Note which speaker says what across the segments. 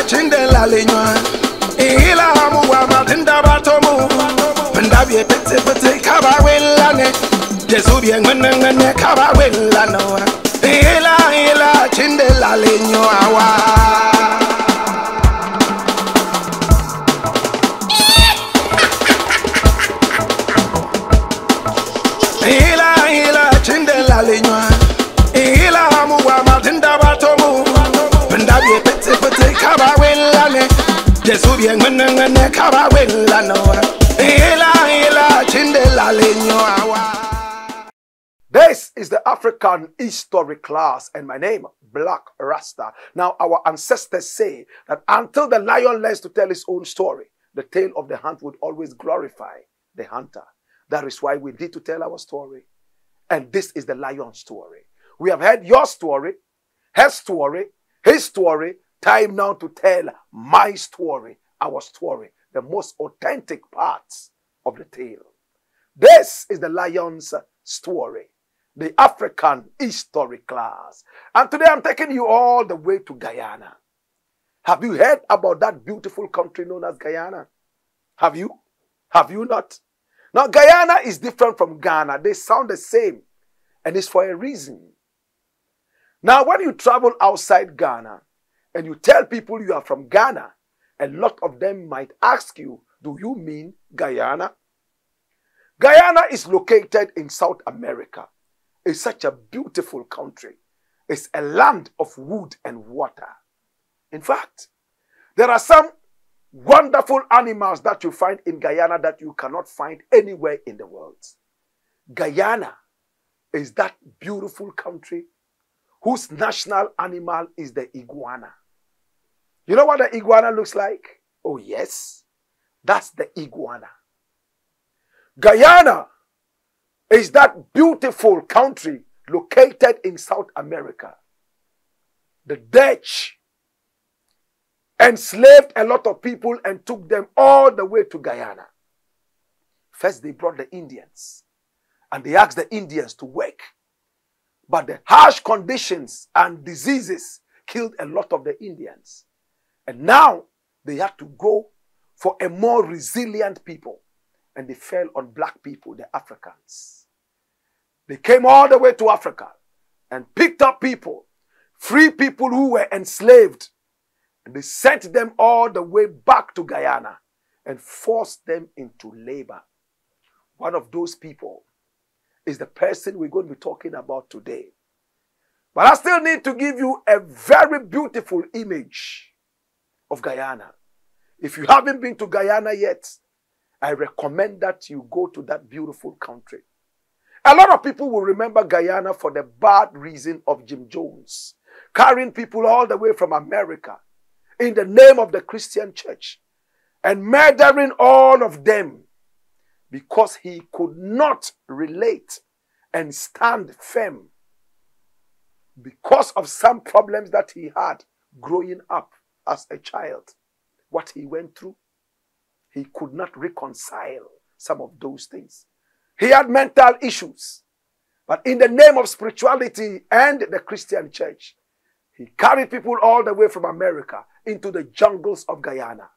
Speaker 1: Chindela lenywa ila muwa matinda batomu ndabiye tete kaba welane jesubi ngene kaba welano ila chindela lenywa wa ila chindela lenywa ila muwa matinda batomu ndabiye tete kaba welane jesubi ngene kaba welano ila chindela lenywa wa. This is the African history class and my name Black Rasta. Now our ancestors say that until the lion learns to tell his own story, the tale of the hunt would always glorify the hunter. That is why we need to tell our story. And this is the lion story. We have heard your story, her story, his story. Time now to tell my story, our story, the most authentic parts of the tale. This is the lion's story, the African history class. And today I'm taking you all the way to Guyana. Have you heard about that beautiful country known as Guyana? Have you? Have you not? Now, Guyana is different from Ghana. They sound the same, and it's for a reason. Now, when you travel outside Ghana and you tell people you are from Ghana, a lot of them might ask you, do you mean Guyana? Guyana is located in South America. It's such a beautiful country. It's a land of wood and water. In fact, there are some wonderful animals that you find in Guyana that you cannot find anywhere in the world. Guyana is that beautiful country whose national animal is the iguana. You know what the iguana looks like? Oh yes, that's the iguana. Guyana is that beautiful country located in South America. The Dutch enslaved a lot of people and took them all the way to Guyana. First they brought the Indians and they asked the Indians to work. But the harsh conditions and diseases killed a lot of the Indians. And now they had to go for a more resilient people. And they fell on black people, the Africans. They came all the way to Africa and picked up people, free people who were enslaved. And they sent them all the way back to Guyana and forced them into labor. One of those people is the person we're going to be talking about today. But I still need to give you a very beautiful image of Guyana. If you haven't been to Guyana yet, I recommend that you go to that beautiful country. A lot of people will remember Guyana for the bad reason of Jim Jones, carrying people all the way from America in the name of the Christian church and murdering all of them because he could not relate and stand firm because of some problems that he had growing up as a child. What he went through, he could not reconcile some of those things. He had mental issues. But in the name of spirituality and the Christian church, he carried people all the way from America into the jungles of Guyana.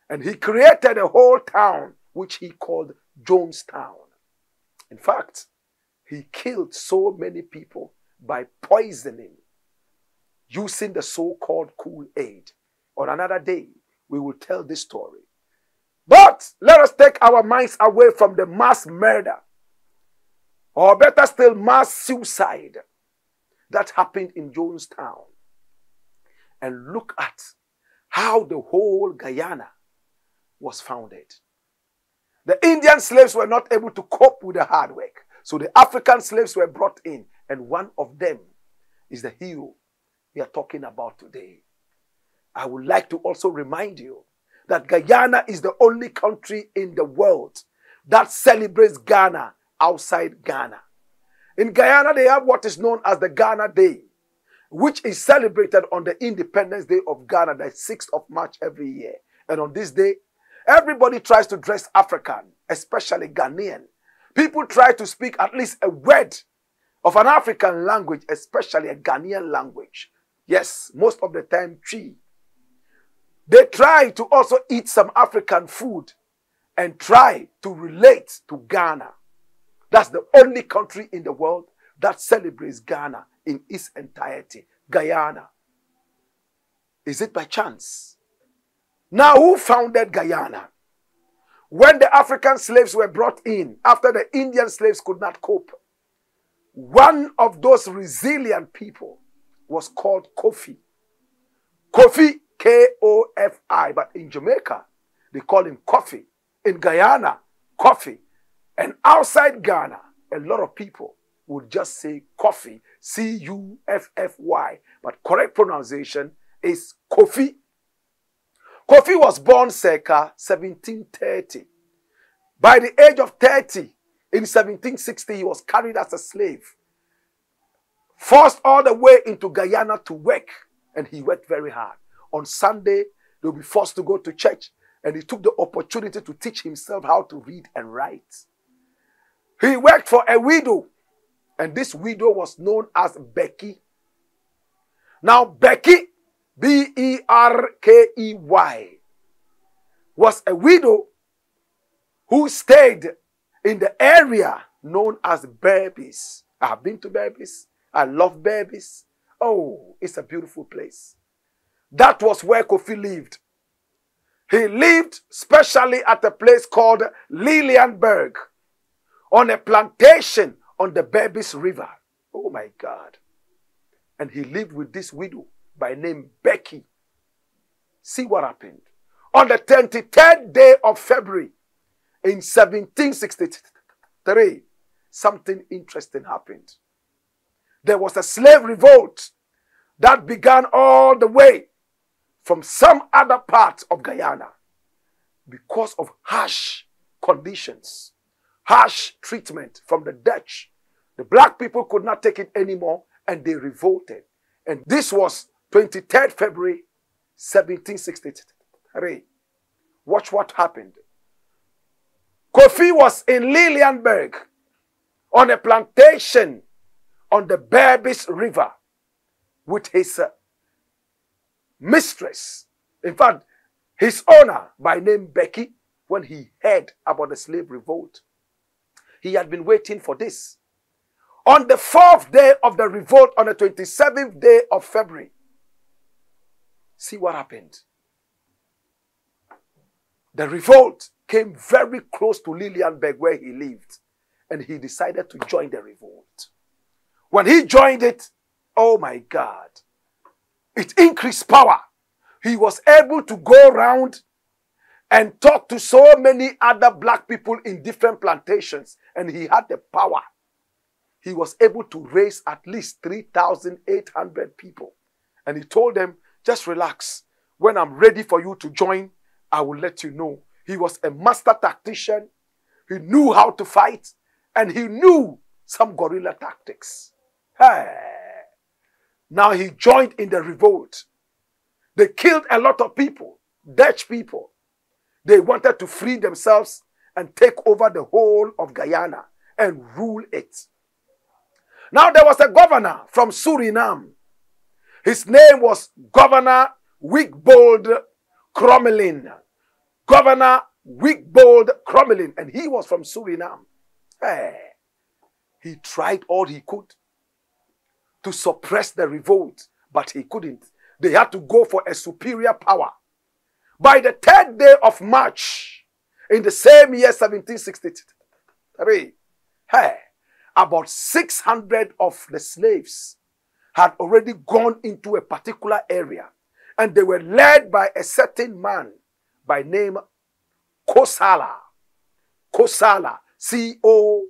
Speaker 1: And he created a whole town which he called Jonestown. In fact, he killed so many people by poisoning using the so-called Kool-Aid. On another day, we will tell this story. But let us take our minds away from the mass murder, or better still, mass suicide that happened in Jonestown, and look at how the whole Guyana was founded. The Indian slaves were not able to cope with the hard work, so the African slaves were brought in, and one of them is the hero we are talking about today. I would like to also remind you that Guyana is the only country in the world that celebrates Ghana outside Ghana. In Guyana, they have what is known as the Ghana Day. which is celebrated on the Independence Day of Ghana, the 6th of March every year. And on this day, everybody tries to dress African, especially Ghanaian. People try to speak at least a word of an African language, especially a Ghanaian language. Yes, most of the time, Twi. They try to also eat some African food and try to relate to Ghana. That's the only country in the world that celebrates Ghana in its entirety. Guyana. Is it by chance? Now, who founded Guyana? When the African slaves were brought in, after the Indian slaves could not cope, one of those resilient people was called Kofi. Kofi, K-O-F-I, but in Jamaica, they call him Koffi. In Guyana, Koffi. And outside Ghana, a lot of people would just say Koffi, C-U-F-F-Y. But correct pronunciation is Kofi. Kofi was born circa 1730. By the age of 30, in 1760, he was carried as a slave, forced all the way into Guyana to work, and he worked very hard. On Sunday, they'll be forced to go to church, and he took the opportunity to teach himself how to read and write. He worked for a widow, and this widow was known as Becky. Now, Becky, B-E-R-K-E-Y, was a widow who stayed in the area known as Berbice. I have been to Berbice. I love Berbice. Oh, it's a beautiful place. That was where Kofi lived. He lived specially at a place called Lilienberg, on a plantation on the Berbice River. Oh my God. And he lived with this widow by name Becky. See what happened. On the 23rd day of February in 1763, something interesting happened. There was a slave revolt that began all the way from some other part of Guyana because of harsh conditions, harsh treatment from the Dutch. The black people could not take it anymore and they revolted. And this was 23rd February 1763. Watch what happened. Kofi was in Lilienberg on a plantation on the Berbice River with his mistress. In fact, his owner by name Becky, when he heard about the slave revolt. He had been waiting for this. On the 4th day of the revolt, on the 27th day of February, see what happened. The revolt came very close to Lilienberg where he lived, and he decided to join the revolt. When he joined it, oh my God, it increased power. He was able to go around and talk to so many other black people in different plantations, and he had the power. He was able to raise at least 3,800 people. And he told them, just relax. When I'm ready for you to join, I will let you know. He was a master tactician. He knew how to fight, and he knew some guerrilla tactics. Hey. Now he joined in the revolt. They killed a lot of people, Dutch people. They wanted to free themselves and take over the whole of Guyana and rule it. Now there was a governor from Suriname. His name was Governor Wigbold Crommelin. Governor Wigbold Crommelin, and he was from Suriname. Hey. He tried all he could to suppress the revolt, but he couldn't. They had to go for a superior power. By the 3rd day of March, in the same year, 1763, hey, about 600 of the slaves had already gone into a particular area, and they were led by a certain man by name Kosala. Kosala, C-O-S-S-A-L-A,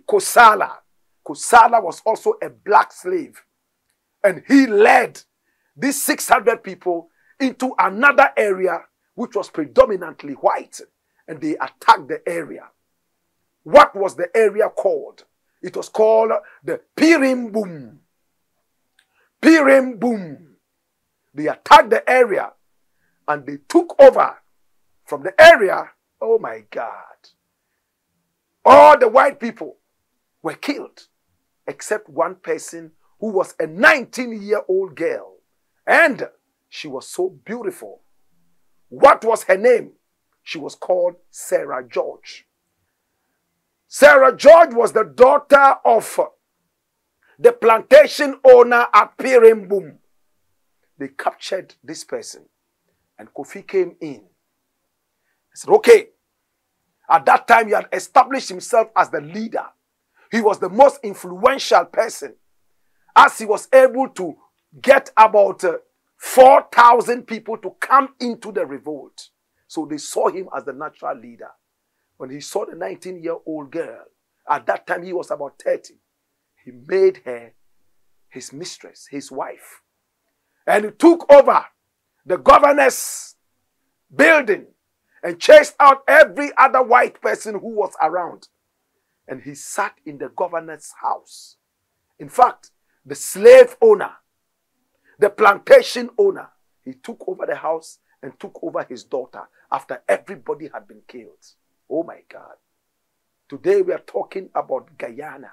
Speaker 1: Kosala. Kosala was also a black slave, and he led these 600 people into another area which was predominantly white, and they attacked the area. What was the area called? It was called the Pirimboom. Pirimboom. They attacked the area and they took over from the area. Oh my God. All the white people were killed except one person who was a 19-year-old girl. And she was so beautiful. What was her name? She was called Sarah George. Sarah George was the daughter of the plantation owner at Pirimboom. They captured this person. And Kofi came in. He said, okay. At that time, he had established himself as the leader. He was the most influential person, as he was able to get about 4,000 people to come into the revolt. So they saw him as the natural leader. When he saw the 19-year-old girl, at that time he was about 30, he made her his mistress, his wife. And he took over the governor's building and chased out every other white person who was around. And he sat in the governor's house. In fact, the slave owner, the plantation owner, he took over the house and took over his daughter after everybody had been killed. Oh my God. Today we are talking about Guyana.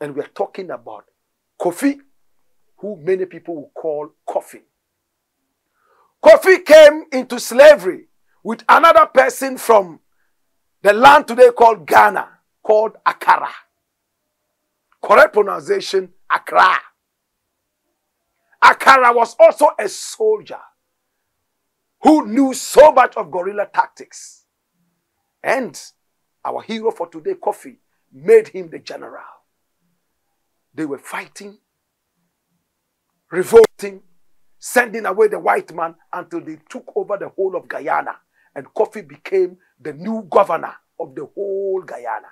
Speaker 1: And we are talking about Kofi, who many people will call Koffi. Kofi came into slavery with another person from the land today called Ghana, called Accra. Correct pronunciation, Accra. Accra was also a soldier who knew so much of guerrilla tactics. And our hero for today, Koffi, made him the general. They were fighting, revolting, sending away the white man until they took over the whole of Guyana. And Koffi became the new governor of the whole Guyana.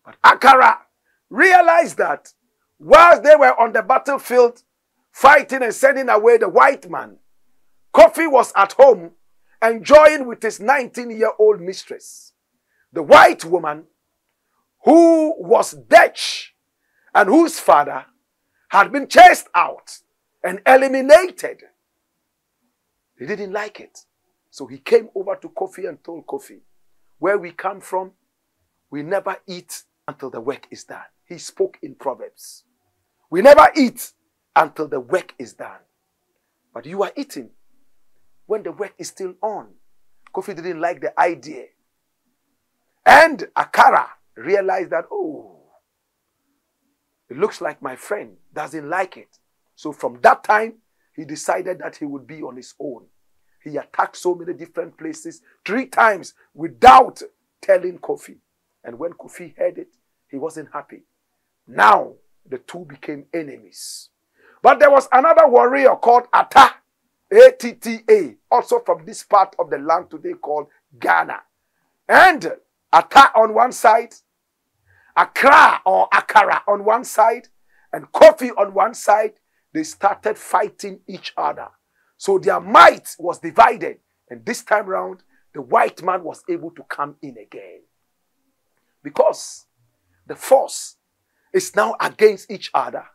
Speaker 1: But Accra realized that whilst they were on the battlefield fighting and sending away the white man, Koffi was at home enjoying with his 19-year-old mistress, the white woman who was Dutch and whose father had been chased out and eliminated. He didn't like it. So he came over to Koffi and told Koffi, where we come from, we never eat until the work is done. He spoke in Proverbs. We never eat until the work is done. But you are eating when the work is still on. Koffi didn't like the idea. And Accra realized that, oh, it looks like my friend doesn't like it. So from that time, he decided that he would be on his own. He attacked so many different places 3 times without telling Koffi. And when Koffi heard it, he wasn't happy. Now, the two became enemies. But there was another warrior called Atta, A-T-T-A, also from this part of the land today called Ghana. And Atta on one side, Accra or Accra on one side, and Koffi on one side, they started fighting each other. So their might was divided. And this time round, the white man was able to come in again. Because the force is now against each other.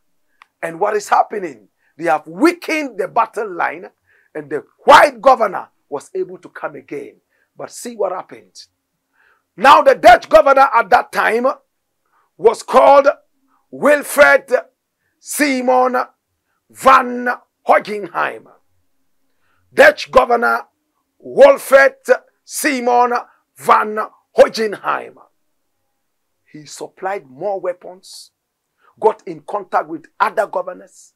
Speaker 1: And what is happening? They have weakened the battle line, and the white governor was able to come again. But see what happened. Now the Dutch governor at that time was called Wilfred Simon van Hogenheim. Dutch governor Wilfred Simon van Hogenheim. He supplied more weapons, got in contact with other governors,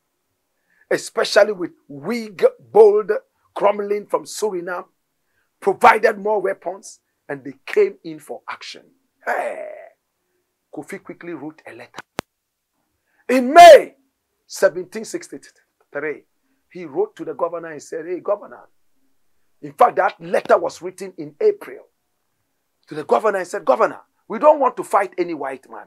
Speaker 1: especially with Bold Cromlin from Suriname, provided more weapons, and they came in for action. Hey. Kofi quickly wrote a letter. In May 1763, he wrote to the governor and said, hey, governor. In fact, that letter was written in April. To the governor and said, governor, we don't want to fight any white man.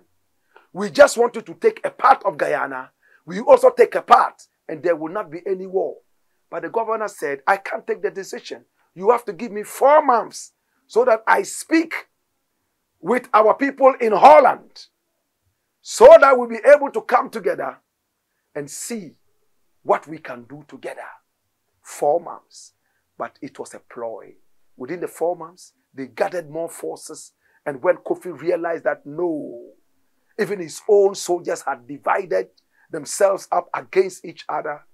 Speaker 1: We just want you to take a part of Guyana. We also take a part, and there will not be any war. But the governor said, I can't take the decision. You have to give me 4 months so that I speak with our people in Holland so that we'll be able to come together and see what we can do together. 4 months. But it was a ploy. Within the 4 months, they gathered more forces. And when Kofi realized that no, even his own soldiers had divided themselves up against each other,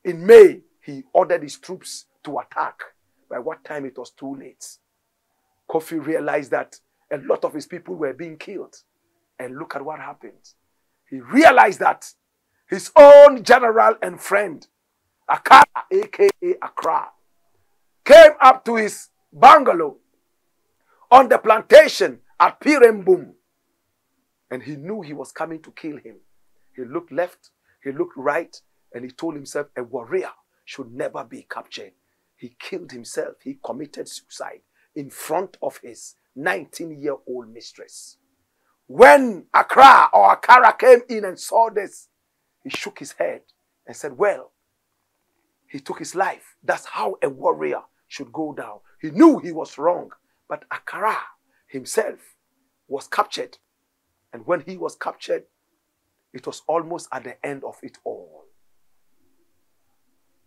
Speaker 1: in May, he ordered his troops to attack. By what time it was too late. Kofi realized that a lot of his people were being killed. And look at what happened. He realized that his own general and friend, Akan, aka Accra, came up to his bungalow on the plantation at Pirimboom. And he knew he was coming to kill him. He looked left, he looked right, and he told himself a warrior should never be captured. He killed himself. He committed suicide in front of his 19-year-old mistress. When Accra or Accra came in and saw this, he shook his head and said, well, he took his life. That's how a warrior should go down. He knew he was wrong, but Accra himself was captured. And when he was captured, it was almost at the end of it all.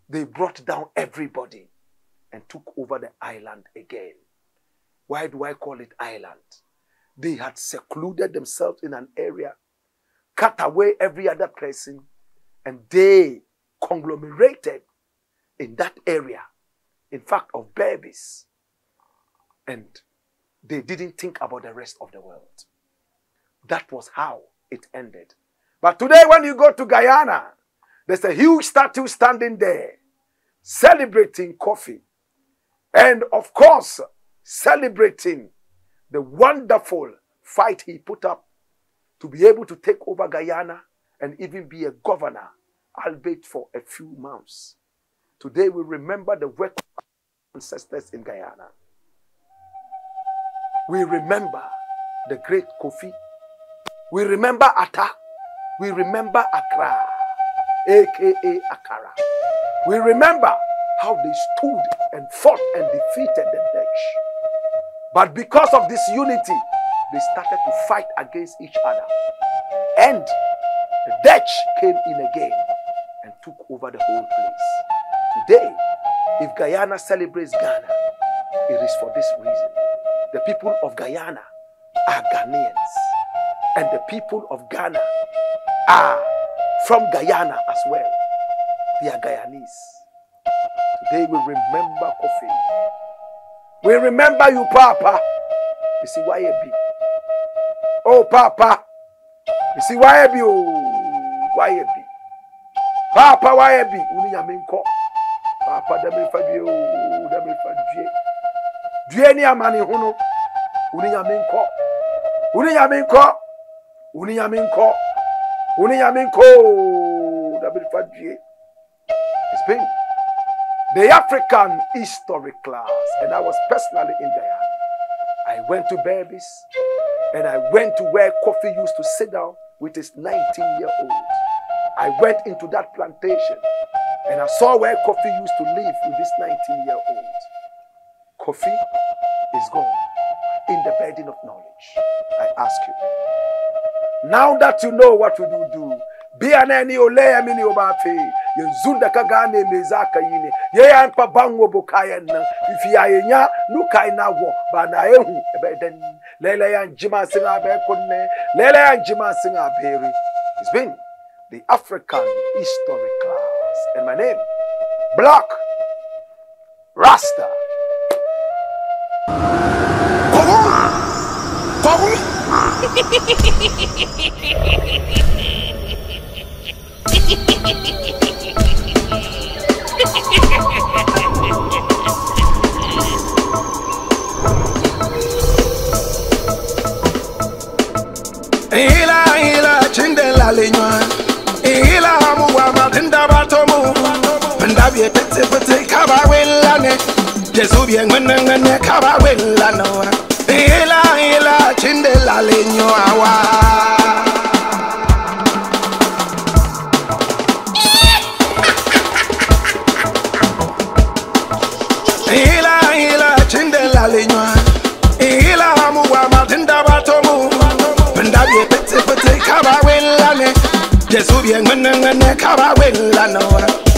Speaker 1: They brought down everybody and took over the island again. Why do I call it island? They had secluded themselves in an area, cut away every other person, and they conglomerated in that area, in fact, of Berbice. And they didn't think about the rest of the world. That was how it ended. But today, when you go to Guyana, there's a huge statue standing there, celebrating Koffi. And of course, celebrating the wonderful fight he put up to be able to take over Guyana and even be a governor, albeit for a few months. Today we remember the work of our ancestors in Guyana. We remember the great Kofi. We remember Atta. We remember Accra, aka Accra. We remember how they stood and fought and defeated the Dutch. But because of this unity, they started to fight against each other. And the Dutch came in again and took over the whole place. Today, if Guyana celebrates Ghana, it is for this reason. The people of Guyana are Ghanaians. And the people of Ghana are from Guyana as well. They are Guyanese. Today we remember Kofi. We remember you, Papa. You see why you be? Oh, Papa. You see why you be? Oh, why you be? Papa, why you be? Uni yaminko. Papa, demi fabio, demi fabie. Dueni amani huno. Uni yaminko. Uni yaminko. Uni yaminko. Uni yaminko. Demi fabie. It's been the African history class, and I was personally in there. I went to Berbice, and I went to where Kofi used to sit down with his 19-year-old. I went into that plantation, and I saw where Kofi used to live with this 19-year-old. Kofi is gone in the burden of knowledge. I ask you, now that you know what we do, be an any ole amini obafe. Yenzunda kagane mezaka yine. Ye ampa bango bokaya na. Ifi ayenya nukai na wo. Bana ehu ebeden. Lele yan jima singa be konne. Lele yan jima singa beri. It's been the African history class. And my name, Black Rasta.
Speaker 2: Ila chindela lenywa. Ila muwa matinda batomu. Pendabye tete pete kaba welane. Jesu bien ngene kaba welano. Ila chindela lenywa wa. Ila chindela lenywa. Ila muwa matinda batomu. Pendabye tete Jesu bien ngene kaba wela no